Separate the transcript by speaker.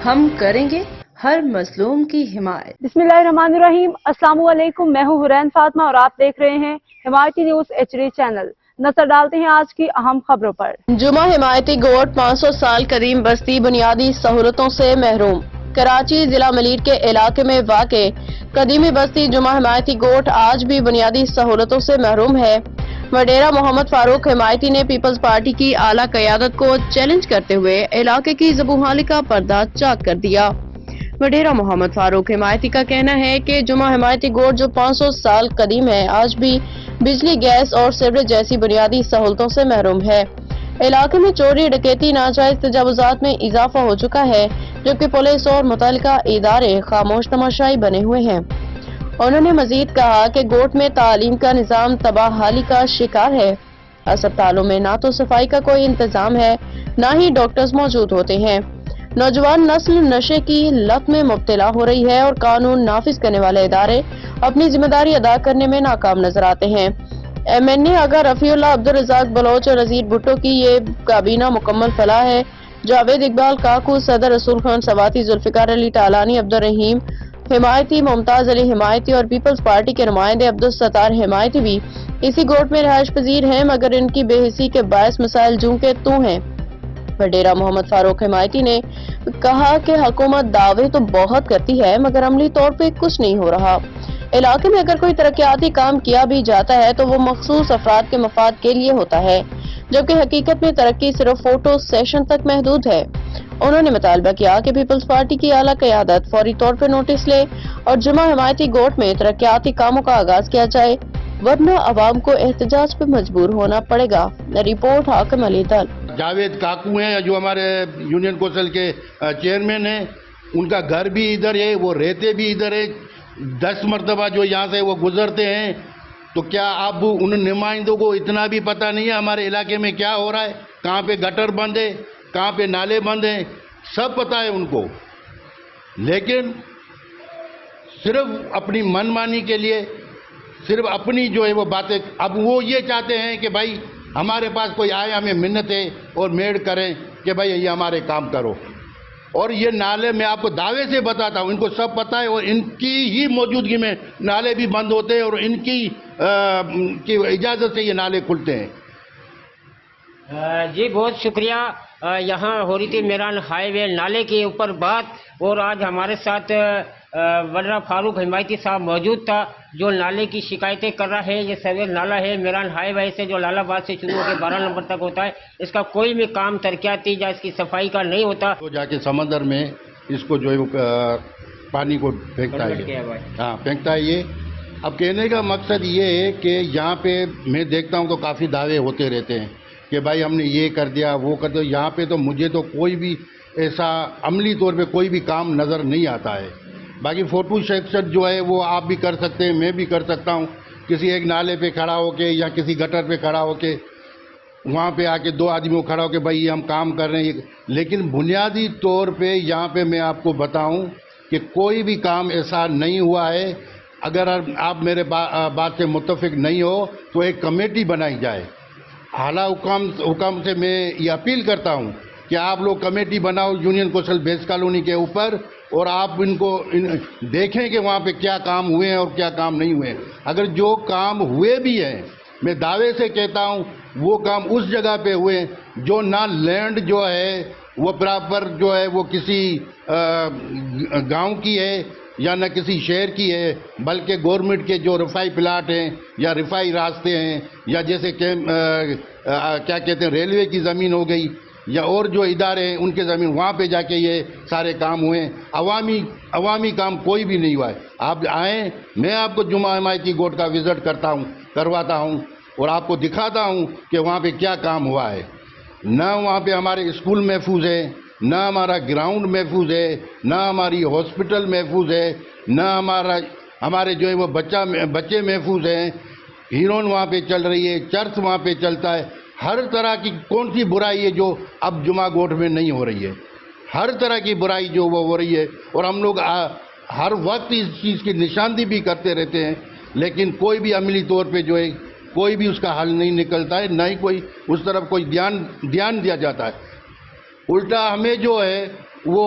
Speaker 1: ہم کریں گے ہر مظلوم کی حمایت۔
Speaker 2: بسم اللہ الرحمن الرحیم۔ السلام علیکم، میں ہوں حرین فاطمہ اور آپ دیکھ رہے ہیں حمایتی نیوز HD چینل۔ نظر ڈالتے ہیں آج کی اہم خبروں پر۔
Speaker 3: جمعہ حمایتی گوٹ 500 سال قدیم بستی بنیادی سہولتوں سے محروم۔ کراچی ضلع ملیر کے علاقے میں واقع قدیمی بستی جمعہ حمایتی گوٹ آج بھی بنیادی سہولتوں سے محروم ہے۔ وڈیرہ محمد فاروق حمایتی نے پیپلز پارٹی کی اعلیٰ قیادت کو چیلنج کرتے ہوئے علاقے کی زبوں کا پردہ چاک کر دیا۔ وڈیرہ محمد فاروق حمایتی کا کہنا ہے کہ جمعہ حمایتی گوٹ جو 500 سال قدیم ہے آج بھی بجلی، گیس اور سیوریج جیسی بنیادی سہولتوں سے محروم ہے۔ علاقے میں چوری، ڈکیتی، ناجائز تجاوزات میں اضافہ ہو چکا ہے، جبکہ پولیس اور متعلقہ ادارے خاموش تماشائی بنے ہوئے ہیں۔ انہوں نے مزید کہا کہ گوٹ میں تعلیم کا نظام تباہ حالی کا شکار ہے۔ ہسپتالوں میں نہ تو صفائی کا کوئی انتظام ہے، نہ ہی ڈاکٹرز موجود ہوتے ہیں۔ نوجوان نسل نشے کی لت میں مبتلا ہو رہی ہے اور قانون نافذ کرنے والے ادارے اپنی ذمہ داری ادا کرنے میں ناکام نظر آتے ہیں۔ MNA آغا رفیع اللہ، عبدالرزاق بلوچ اور نذیر بھٹو کی یہ کابینہ مکمل فلاح ہے۔ جاوید اقبال کاکو، صدر رسول خان سواتی، ذوالفقار علی ٹالانی، عبدالرحیم حمایتی، ممتاز علی حمایتی اور پیپلز پارٹی کے نمائندے عبدالستار حمایتی بھی اسی گوٹ میں رہائش پذیر ہیں، مگر ان کی بے حسی کے باعث مسائل جوں کے توں ہیں۔ وڈیرہ محمد فاروق حمایتی نے کہا کہ حکومت دعوے تو بہت کرتی ہے مگر عملی طور پہ کچھ نہیں ہو رہا۔ علاقے میں اگر کوئی ترقیاتی کام کیا بھی جاتا ہے تو وہ مخصوص افراد کے مفاد کے لیے ہوتا ہے، جبکہ حقیقت میں ترقی صرف فوٹو سیشن تک محدود ہے۔ انہوں نے مطالبہ کیا کہ پیپلز پارٹی کی اعلیٰ قیادت فوری طور پر نوٹس لے اور جمعہ حمایتی گوٹ میں ترقیاتی کاموں کا آغاز کیا جائے، ورنہ عوام کو احتجاج پہ مجبور ہونا پڑے گا۔ رپورٹ حاکم علی دل۔
Speaker 4: جاوید کاکو ہیں جو ہمارے یونین کونسل کے چیئرمین ہیں، ان کا گھر بھی ادھر ہے، وہ رہتے بھی ادھر ہے۔ 10 مرتبہ جو یہاں سے وہ گزرتے ہیں، تو کیا اب ان نمائندوں کو اتنا بھی پتہ نہیں ہے ہمارے علاقے میں کیا ہو رہا ہے، کہاں پہ گٹر بند ہے، کہاں پہ نالے بند ہیں، سب پتہ ہے ان کو، لیکن صرف اپنی من مانی کے لیے، صرف اپنی جو ہے وہ باتیں، اب وہ یہ چاہتے ہیں کہ بھائی ہمارے پاس کوئی آئے ہمیں منتیں اور میڈ کریں کہ بھائی یہ ہمارے کام کرو۔ اور یہ نالے میں آپ کو دعوے سے بتاتا ہوں، ان کو سب پتہ ہے، اور ان کی ہی موجودگی میں نالے بھی بند ہوتے ہیں اور ان کی اجازت سے یہ نالے کھلتے ہیں۔
Speaker 5: جی بہت شکریہ۔ یہاں ہو رہی تھی میران ہائی وے نالے کے اوپر بات، اور آج ہمارے ساتھ وڈیرہ فاروق حمایتی صاحب موجود تھا جو نالے کی شکایتیں کر رہا ہے۔ یہ سیویج نالا ہے میران ہائی وے سے جو لال آباد سے شروع ہو کے 12 نمبر تک ہوتا ہے، اس کا کوئی بھی کام ترقیاتی یا اس کی صفائی کا نہیں ہوتا۔
Speaker 4: تو جا کے سمندر میں اس کو جو ہے وہ پانی کو پھینکتا ہے، ہاں پھینکتا ہے۔ یہ اب کہنے کا مقصد یہ ہے کہ یہاں پہ میں دیکھتا ہوں تو کافی دعوے ہوتے رہتے ہیں کہ بھائی ہم نے یہ کر دیا وہ کر دیا، یہاں پہ تو مجھے تو کوئی بھی ایسا عملی طور پہ کوئی بھی کام نظر نہیں آتا ہے۔ باقی فوٹو سیکشن جو ہے وہ آپ بھی کر سکتے ہیں، میں بھی کر سکتا ہوں، کسی ایک نالے پہ کھڑا ہو کے یا کسی گٹر پہ کھڑا ہو کے وہاں پہ آ کے 2 آدمیوں کھڑا ہو کے بھائی یہ ہم کام کر رہے ہیں، لیکن بنیادی طور پہ یہاں پہ میں آپ کو بتاؤں کہ کوئی بھی کام ایسا نہیں ہوا ہے۔ اگر آپ میرے بات سے متفق نہیں ہو تو ایک کمیٹی بنائی جائے۔ اعلیٰ حکام سے میں یہ اپیل کرتا ہوں کہ آپ لوگ کمیٹی بناؤ یونین کونسل بیس کالونی کے اوپر، اور آپ ان کو دیکھیں کہ وہاں پہ کیا کام ہوئے ہیں اور کیا کام نہیں ہوئے ہیں۔ اگر جو کام ہوئے بھی ہیں، میں دعوے سے کہتا ہوں وہ کام اس جگہ پہ ہوئے جو نہ لینڈ جو ہے وہ پراپر جو ہے وہ کسی گاؤں کی ہے یا نہ کسی شہر کی ہے، بلکہ گورنمنٹ کے جو رفائی پلاٹ ہیں یا رفائی راستے ہیں، یا جیسے کہ کیا کہتے ہیں ریلوے کی زمین ہو گئی یا اور جو ادارے ہیں ان کے زمین، وہاں پہ جا کے یہ سارے کام ہوئے ہیں۔ عوامی کام کوئی بھی نہیں ہوا ہے۔ آپ آئیں، میں آپ کو جمعہ حمایتی گوٹ کا وزٹ کرواتا ہوں اور آپ کو دکھاتا ہوں کہ وہاں پہ کیا کام ہوا ہے۔ نہ وہاں پہ ہمارے اسکول محفوظ ہے، نہ ہمارا گراؤنڈ محفوظ ہے، نہ ہماری ہاسپٹل محفوظ ہے، نہ ہمارے جو ہے وہ بچے محفوظ ہیں۔ ہیرون وہاں پہ چل رہی ہے، چرچ وہاں پہ چلتا ہے، ہر طرح کی کون سی برائی ہے جو اب جمعہ گوٹ میں نہیں ہو رہی ہے؟ ہر طرح کی برائی جو وہ ہو رہی ہے، اور ہم لوگ ہر وقت اس چیز کی نشاندہی بھی کرتے رہتے ہیں، لیکن کوئی بھی عملی طور پہ جو ہے کوئی بھی اس کا حل نہیں نکلتا ہے، نہ ہی کوئی اس طرف کوئی دھیان دیا جاتا ہے۔ الٹا ہمیں جو ہے وہ